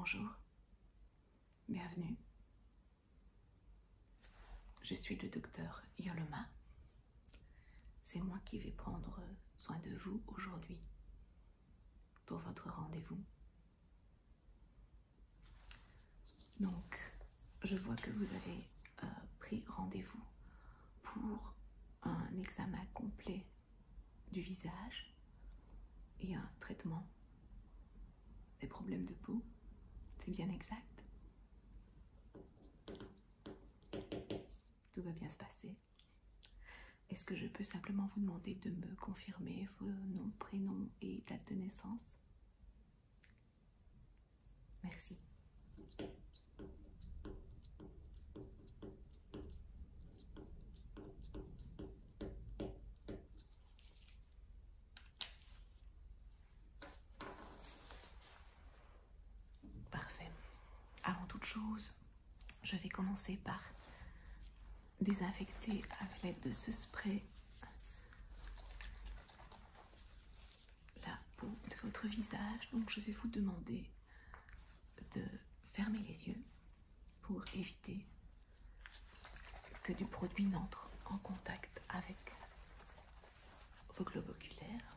Bonjour, bienvenue. Je suis le docteur Yoloma. C'est moi qui vais prendre soin de vous aujourd'hui pour votre rendez-vous. Donc, je vois que vous avez pris rendez-vous pour un examen complet du visage et un traitement des problèmes de peau. C'est bien exact? Tout va bien se passer. Est-ce que je peux simplement vous demander de me confirmer vos noms, prénoms et date de naissance? Merci. Parfait. Avant toute chose, je vais commencer par désinfecter à l'aide de ce spray la peau de votre visage. Donc je vais vous demander de fermer les yeux pour éviter que du produit n'entre en contact avec vos globes oculaires.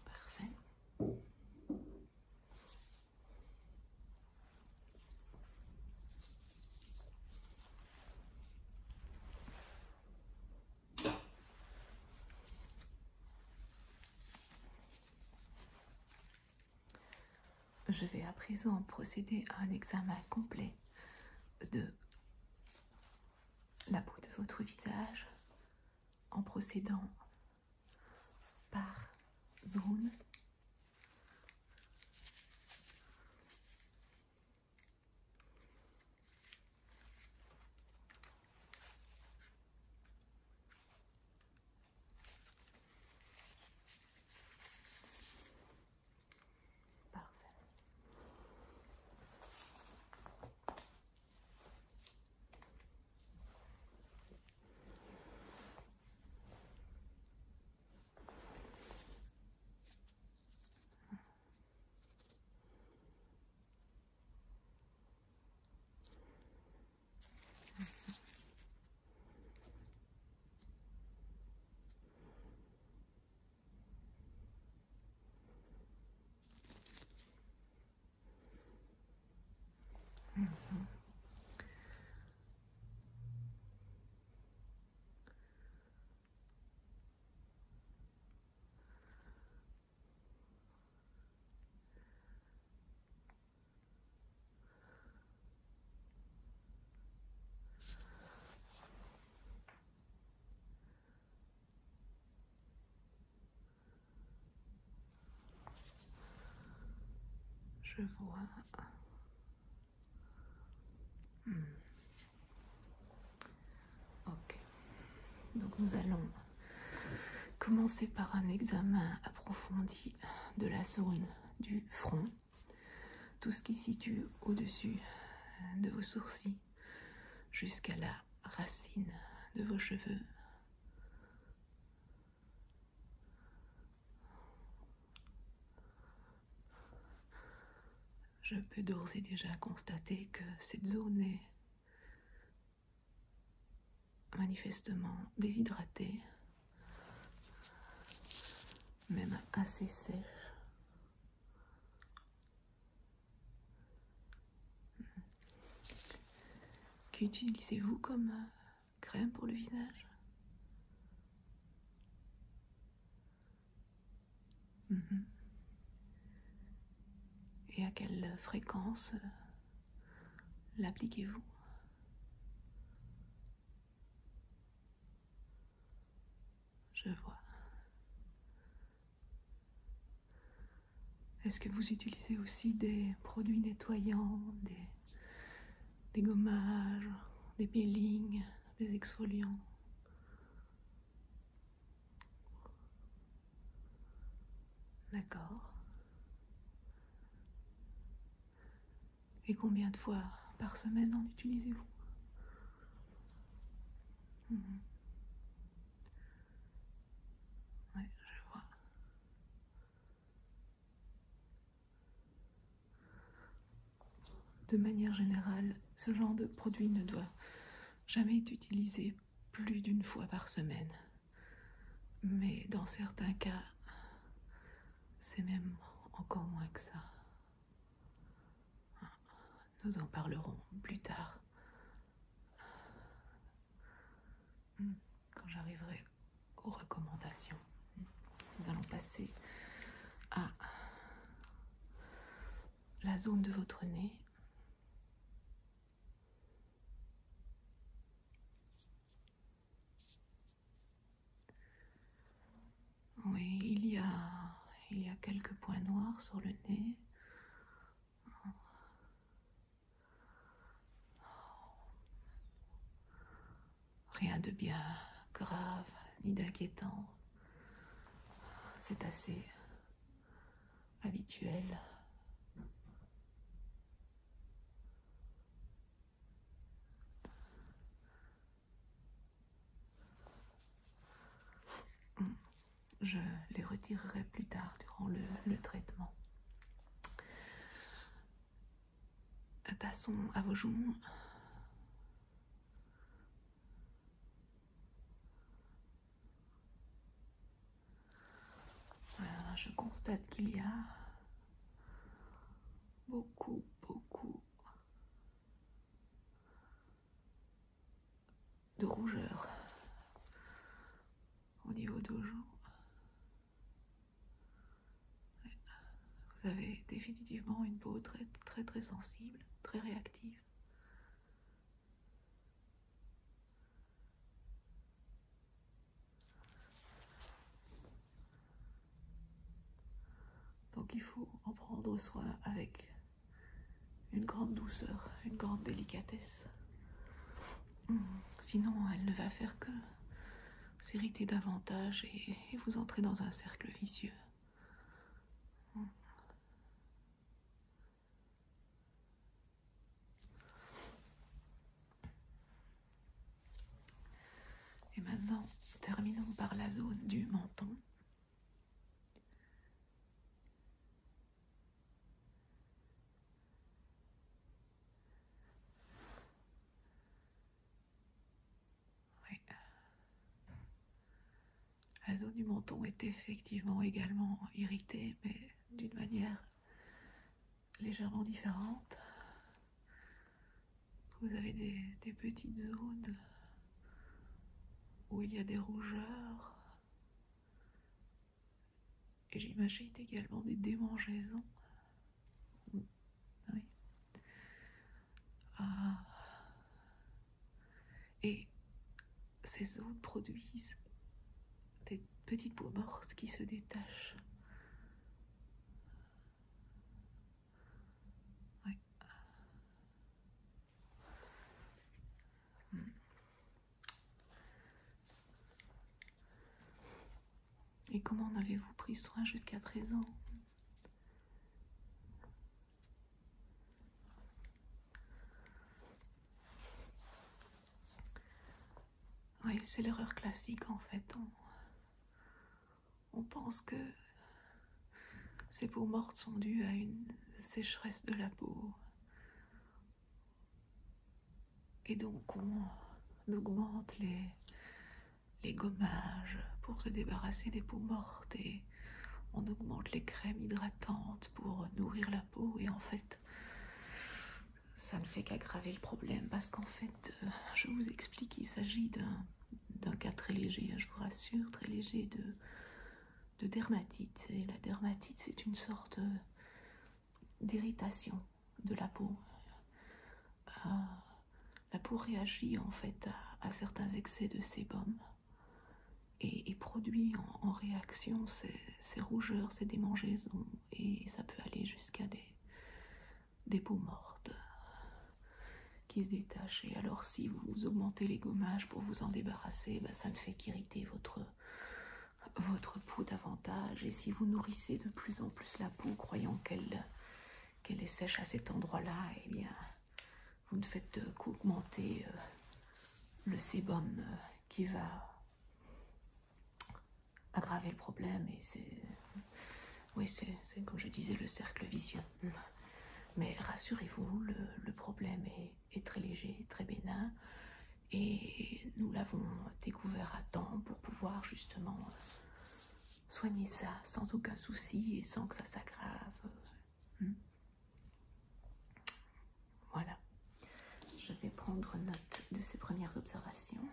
Parfait. Je vais à présent procéder à un examen complet de la peau de votre visage en procédant par zone. Parfait. Je vois. Ok. Donc nous allons commencer par un examen approfondi de la zone du front, tout ce qui se situe au-dessus de vos sourcils jusqu'à la racine de vos cheveux. Je peux d'ores et déjà constater que cette zone est manifestement déshydratée, même assez sèche. Qu'utilisez-vous comme crème pour le visage? Et à quelle fréquence l'appliquez-vous? Je vois. Est-ce que vous utilisez aussi des produits nettoyants, des gommages, des peelings, des exfoliants? D'accord. Et combien de fois par semaine en utilisez-vous? Ouais, je vois. De manière générale, ce genre de produit ne doit jamais être utilisé plus d'une fois par semaine. Mais dans certains cas, c'est même encore moins que ça. Nous en parlerons plus tard, quand j'arriverai aux recommandations. Nous allons passer à la zone de votre nez. Oui, il y a quelques points noirs sur le nez. Rien de bien grave ni d'inquiétant. C'est assez habituel. Je les retirerai plus tard durant le traitement. Passons à vos joues. Voilà, je constate qu'il y a beaucoup de rougeur au niveau de vos joues. Vous avez définitivement une peau très sensible, très réactive. Donc il faut en prendre soin avec une grande douceur, une grande délicatesse. Sinon, elle ne va faire que s'irriter davantage et vous entrer dans un cercle vicieux. Et maintenant, terminons par la zone du menton. Oui. La zone du menton est effectivement également irritée, mais d'une manière légèrement différente. Vous avez des petites zones où il y a des rougeurs. Et j'imagine également des démangeaisons. Oui. Et ces zones produisent des petites peaux mortes qui se détachent. Oui. Et comment en avez-vous pris soin jusqu'à présent? Oui, c'est l'erreur classique en fait. On pense que ces peaux mortes sont dues à une sécheresse de la peau. Et donc on augmente les gommages pour se débarrasser des peaux mortes et on augmente les crèmes hydratantes pour nourrir la peau et en fait ça ne fait qu'aggraver le problème parce qu'en fait je vous explique qu'il s'agit d'un cas très léger, je vous rassure, très léger de dermatite. Et la dermatite c'est une sorte d'irritation de la peau. La peau réagit en fait à certains excès de sébum et produit en réaction ces rougeurs, ces démangeaisons et ça peut aller jusqu'à des peaux mortes qui se détachent. Et alors si vous augmentez les gommages pour vous en débarrasser, ça ne fait qu'irriter votre votre peau davantage. Et si vous nourrissez de plus en plus la peau, croyant qu'elle est sèche à cet endroit-là, eh bien, vous ne faites qu'augmenter le sébum qui va aggraver le problème. Et oui, c'est comme je disais, le cercle vicieux. Mais rassurez-vous, le problème est très léger, très bénin. Et nous l'avons découvert à temps pour pouvoir justement soigner ça sans aucun souci et sans que ça s'aggrave. Voilà. Je vais prendre note de ces premières observations.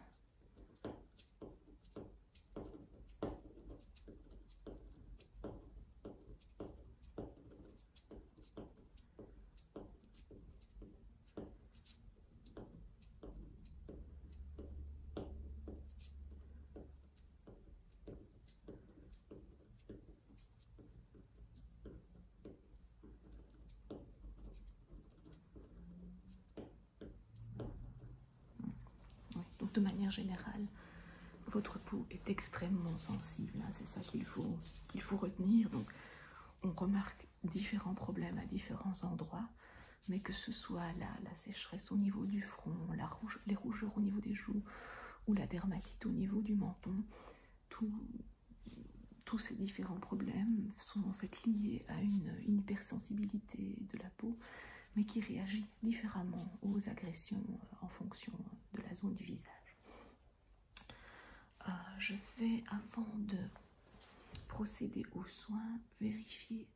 De manière générale, votre peau est extrêmement sensible, hein, c'est ça qu'il faut retenir. Donc, on remarque différents problèmes à différents endroits, mais que ce soit la sécheresse au niveau du front, les rougeurs au niveau des joues, ou la dermatite au niveau du menton, tous ces différents problèmes sont en fait liés à une hypersensibilité de la peau, mais qui réagit différemment aux agressions en fonction de la zone du visage. Je vais, avant de procéder aux soins, vérifier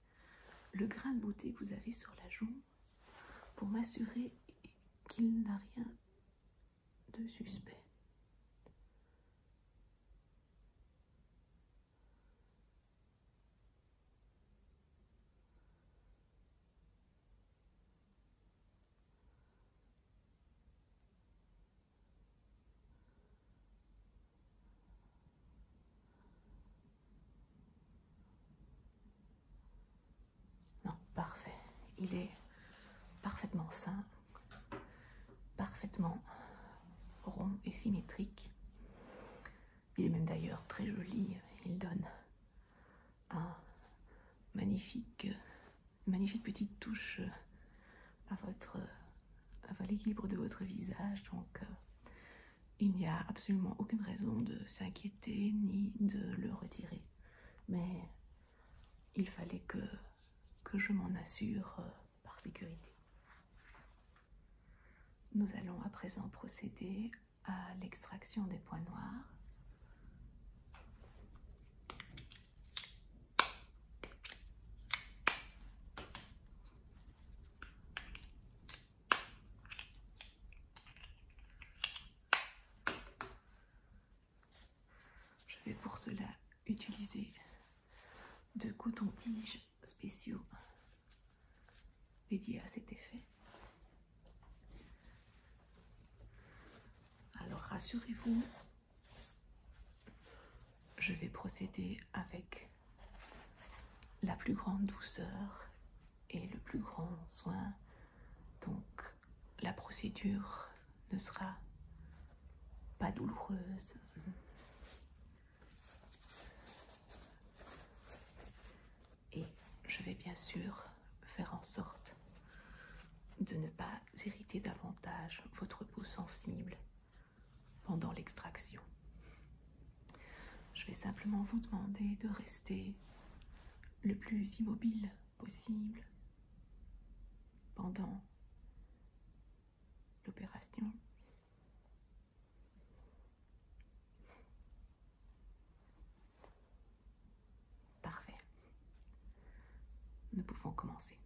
le grain de beauté que vous avez sur la joue pour m'assurer qu'il n'a rien de suspect. Parfait. Il est parfaitement sain, parfaitement rond et symétrique. Il est même d'ailleurs très joli. Il donne un magnifique petite touche à l'équilibre de votre visage. Donc, il n'y a absolument aucune raison de s'inquiéter ni de le retirer. Mais il fallait que je m'en assure par sécurité. Nous allons à présent procéder à l'extraction des points noirs. Je vais pour cela utiliser deux cotons-tiges spéciaux dédiés à cet effet. Alors rassurez-vous, je vais procéder avec la plus grande douceur et le plus grand soin. Donc la procédure ne sera pas douloureuse. Et je vais bien sûr faire en sorte de ne pas irriter davantage votre peau sensible pendant l'extraction. Je vais simplement vous demander de rester le plus immobile possible pendant l'opération. Parfait. Nous pouvons commencer.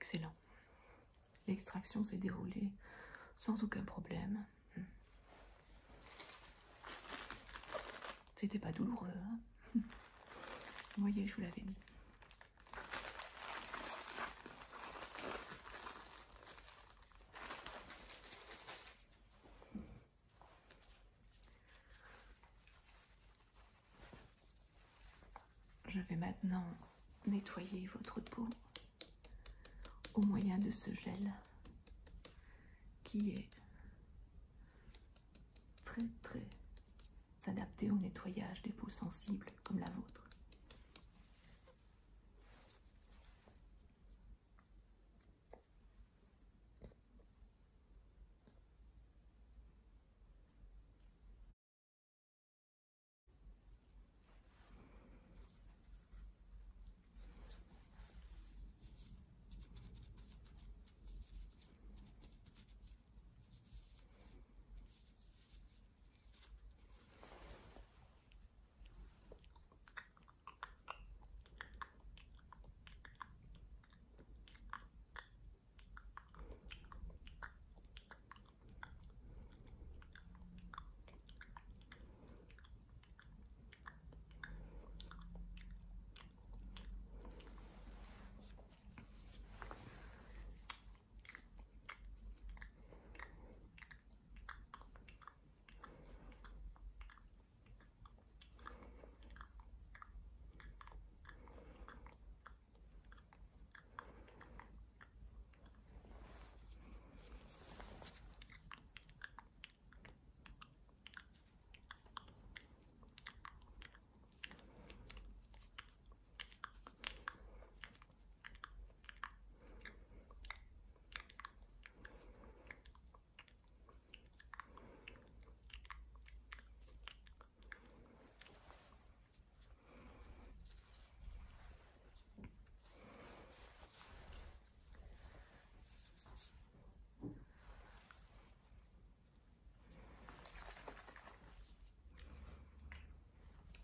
excellent. L'extraction s'est déroulée sans aucun problème. C'était pas douloureux, hein. Vous voyez, je vous l'avais dit. Je vais maintenant nettoyer votre peau au moyen de ce gel qui est très adapté au nettoyage des peaux sensibles comme la vôtre.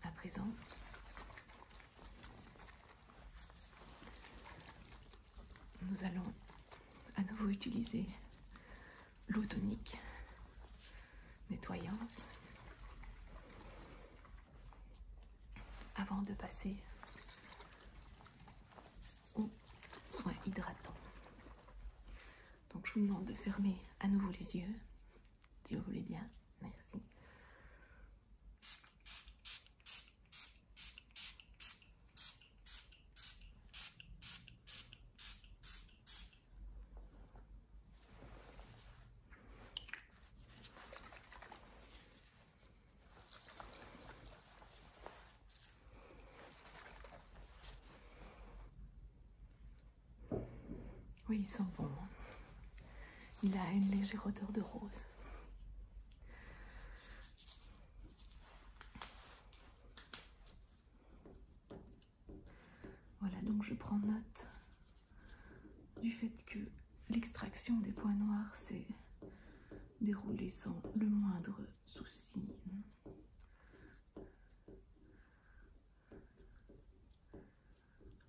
À présent, nous allons à nouveau utiliser l'eau tonique nettoyante avant de passer aux soins hydratants. Donc je vous demande de fermer à nouveau les yeux, si vous voulez bien. Merci. Oui, il sent bon. Il a une légère odeur de rose. Voilà, donc je prends note du fait que l'extraction des points noirs s'est déroulée sans le moindre souci.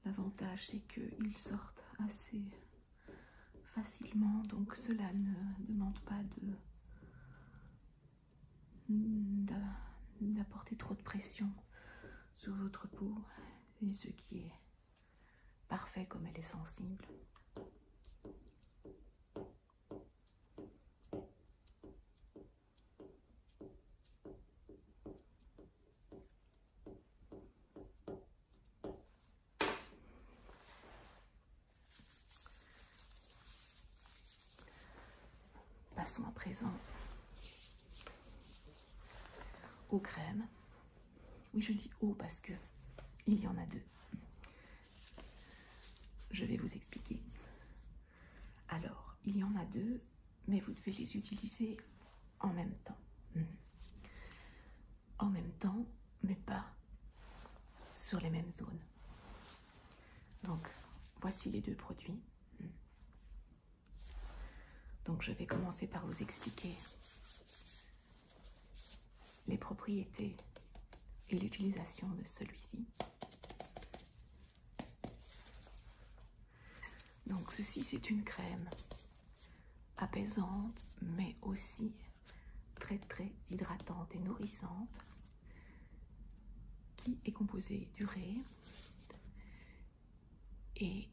L'avantage, c'est qu'ils sortent assez facilement, donc cela ne demande pas d'apporter trop de pression sur votre peau, et ce qui est parfait comme elle est sensible. Passons à présent aux crèmes. Oui, je dis eau parce que il y en a deux. Je vais vous expliquer. Alors, il y en a deux, mais vous devez les utiliser en même temps. En même temps, mais pas sur les mêmes zones. Donc, voici les deux produits. Donc, je vais commencer par vous expliquer les propriétés et l'utilisation de celui-ci. Donc ceci, c'est une crème apaisante, mais aussi très hydratante et nourrissante, qui est composée d'urée, et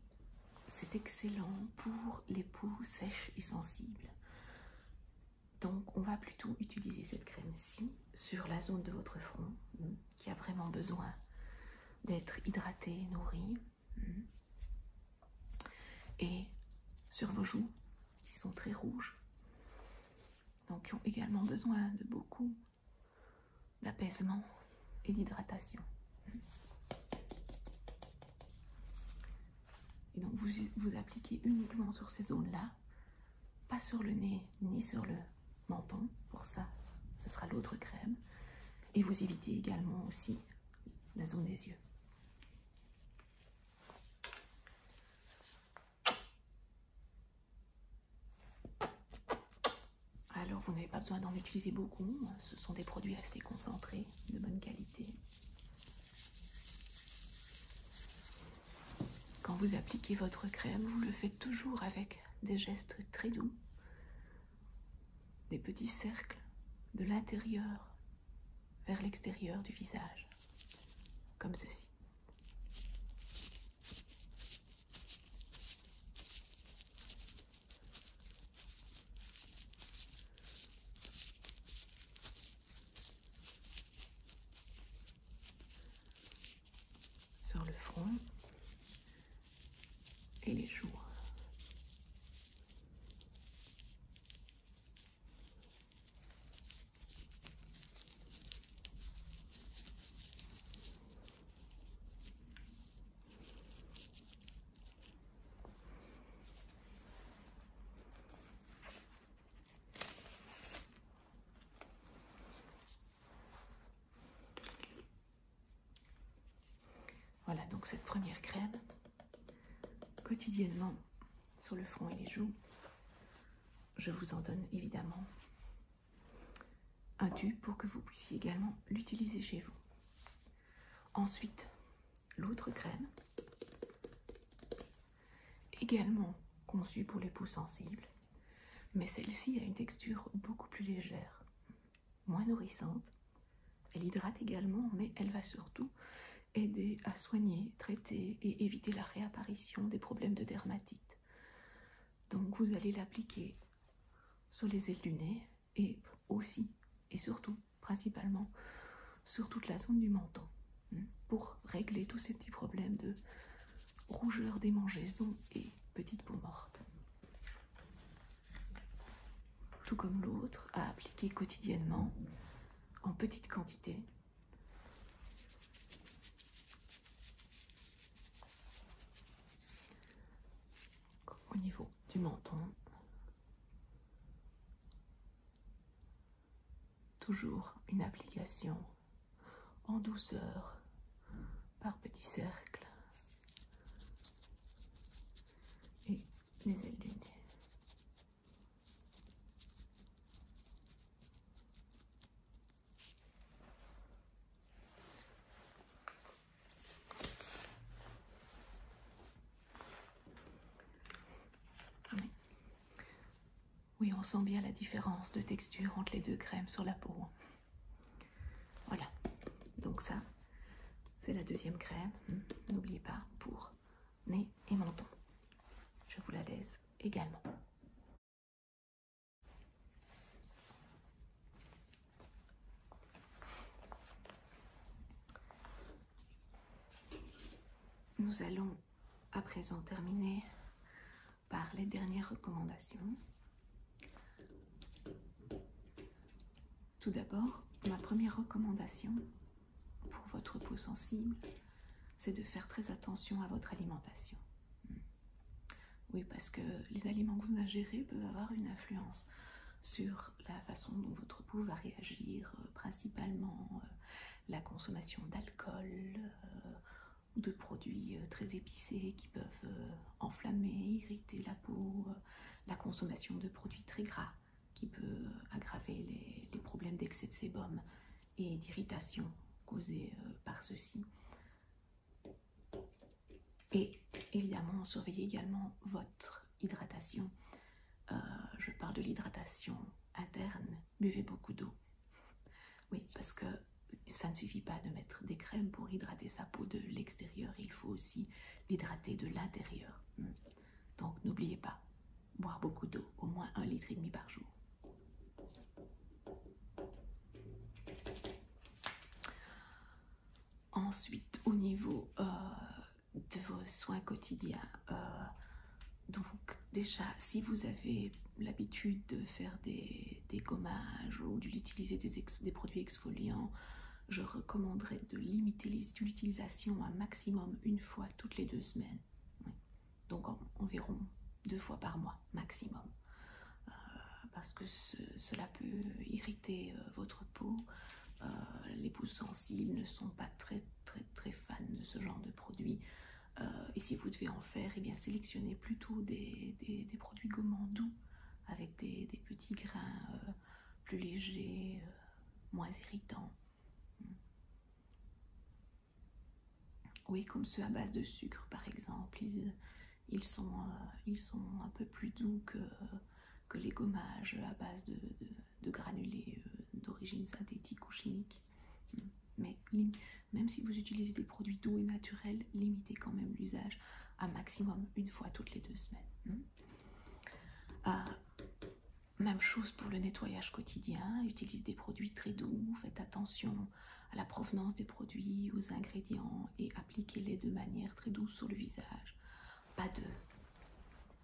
c'est excellent pour les peaux sèches et sensibles. Donc on va plutôt utiliser cette crème-ci sur la zone de votre front qui a vraiment besoin d'être hydratée et nourrie, et sur vos joues qui sont très rouges, donc qui ont également besoin de beaucoup d'apaisement et d'hydratation. Et donc vous appliquez uniquement sur ces zones-là, pas sur le nez ni sur le menton. Pour ça, ce sera l'autre crème. Et vous évitez également aussi la zone des yeux. Alors vous n'avez pas besoin d'en utiliser beaucoup, ce sont des produits assez concentrés, de bonne qualité. Quand vous appliquez votre crème, vous le faites toujours avec des gestes très doux, des petits cercles de l'intérieur vers l'extérieur du visage, comme ceci. Sur le front et les joues. Voilà donc cette première crème, quotidiennement sur le front et les joues. Je vous en donne évidemment un tube pour que vous puissiez également l'utiliser chez vous. Ensuite, l'autre crème, également conçue pour les peaux sensibles, mais celle-ci a une texture beaucoup plus légère, moins nourrissante. Elle hydrate également, mais elle va surtout aider à soigner, traiter et éviter la réapparition des problèmes de dermatite. Donc vous allez l'appliquer sur les ailes du nez et aussi et surtout, principalement, sur toute la zone du menton pour régler tous ces petits problèmes de rougeur, démangeaison et petite peau morte. Tout comme l'autre, à appliquer quotidiennement en petite quantité. Au niveau du menton, toujours une application en douceur par petits cercles et les ailes du nez. Oui, on sent bien la différence de texture entre les deux crèmes sur la peau. Voilà, donc ça, c'est la deuxième crème. N'oubliez pas, pour nez et menton. Je vous la laisse également. Nous allons à présent terminer par les dernières recommandations. Tout d'abord, ma première recommandation pour votre peau sensible, c'est de faire très attention à votre alimentation. Oui, parce que les aliments que vous ingérez peuvent avoir une influence sur la façon dont votre peau va réagir, principalement la consommation d'alcool, de produits très épicés qui peuvent enflammer, irriter la peau, la consommation de produits très gras qui peut aggraver les problèmes d'excès de sébum et d'irritation causés par ceux-ci. Et évidemment, surveillez également votre hydratation. Je parle de l'hydratation interne. Buvez beaucoup d'eau. Oui, parce que ça ne suffit pas de mettre des crèmes pour hydrater sa peau de l'extérieur. Il faut aussi l'hydrater de l'intérieur. Donc n'oubliez pas, boire beaucoup d'eau, au moins 1,5 litre par jour. Ensuite, au niveau de vos soins quotidiens, donc déjà, si vous avez l'habitude de faire des gommages ou d'utiliser des produits exfoliants, je recommanderais de limiter l'utilisation à un maximum 1 fois toutes les 2 semaines. Oui. Donc environ 2 fois par mois maximum. Parce que cela peut irriter votre peau. Les peaux sensibles ne sont pas très fans de ce genre de produits. Et si vous devez en faire, eh bien sélectionnez plutôt des produits gommants doux avec des petits grains plus légers, moins irritants. Oui, comme ceux à base de sucre par exemple, ils sont un peu plus doux que les gommages à base de granulés d'origine synthétique ou chimique. Mais même si vous utilisez des produits doux et naturels, limitez quand même l'usage à maximum 1 fois toutes les 2 semaines. Même chose pour le nettoyage quotidien, utilisez des produits très doux, faites attention à la provenance des produits, aux ingrédients et appliquez-les de manière très douce sur le visage. Pas de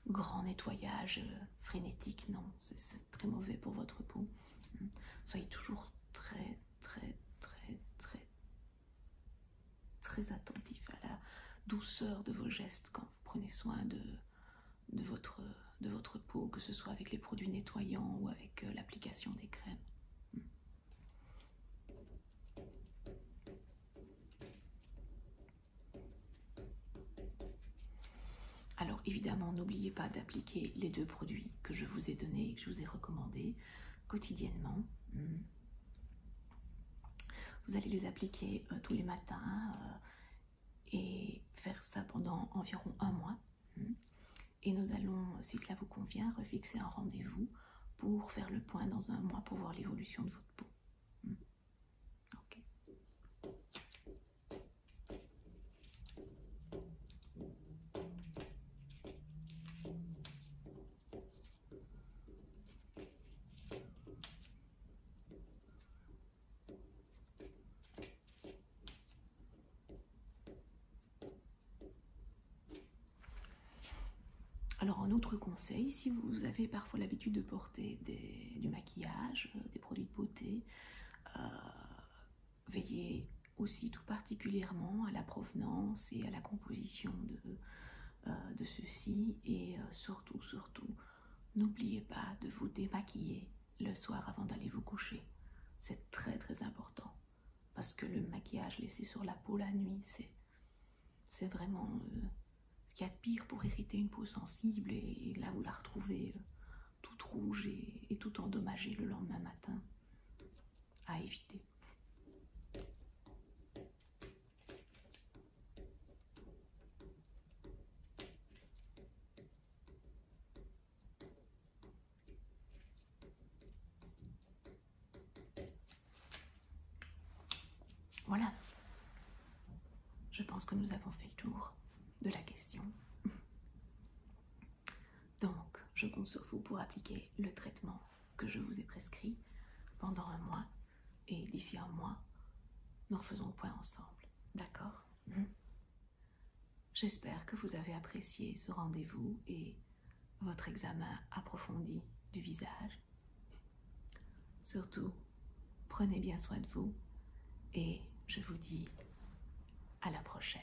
grand nettoyage frénétique, non, c'est très mauvais pour votre peau. Soyez toujours très attentif à la douceur de vos gestes quand vous prenez soin de votre peau, que ce soit avec les produits nettoyants ou avec l'application des crèmes. Alors évidemment, n'oubliez pas d'appliquer les 2 produits que je vous ai donnés et que je vous ai recommandés quotidiennement. Vous allez les appliquer tous les matins et faire ça pendant environ 1 mois. Et nous allons, si cela vous convient, refixer un rendez-vous pour faire le point dans 1 mois pour voir l'évolution de votre peau. Ok. Alors un autre conseil, si vous avez parfois l'habitude de porter du maquillage, des produits de beauté, veillez aussi tout particulièrement à la provenance et à la composition de ceux-ci et surtout, n'oubliez pas de vous démaquiller le soir avant d'aller vous coucher. C'est très important parce que le maquillage laissé sur la peau la nuit, c'est vraiment ce qu'il y a de pire pour irriter une peau sensible et là vous la retrouvez toute rouge et tout endommagée le lendemain matin. À éviter. Voilà. Je pense que nous avons fait le tour de la question. Donc, je compte sur vous pour appliquer le traitement que je vous ai prescrit pendant 1 mois. Et d'ici 1 mois, nous refaisons le point ensemble. D'accord? J'espère que vous avez apprécié ce rendez-vous et votre examen approfondi du visage. Surtout, prenez bien soin de vous et je vous dis à la prochaine.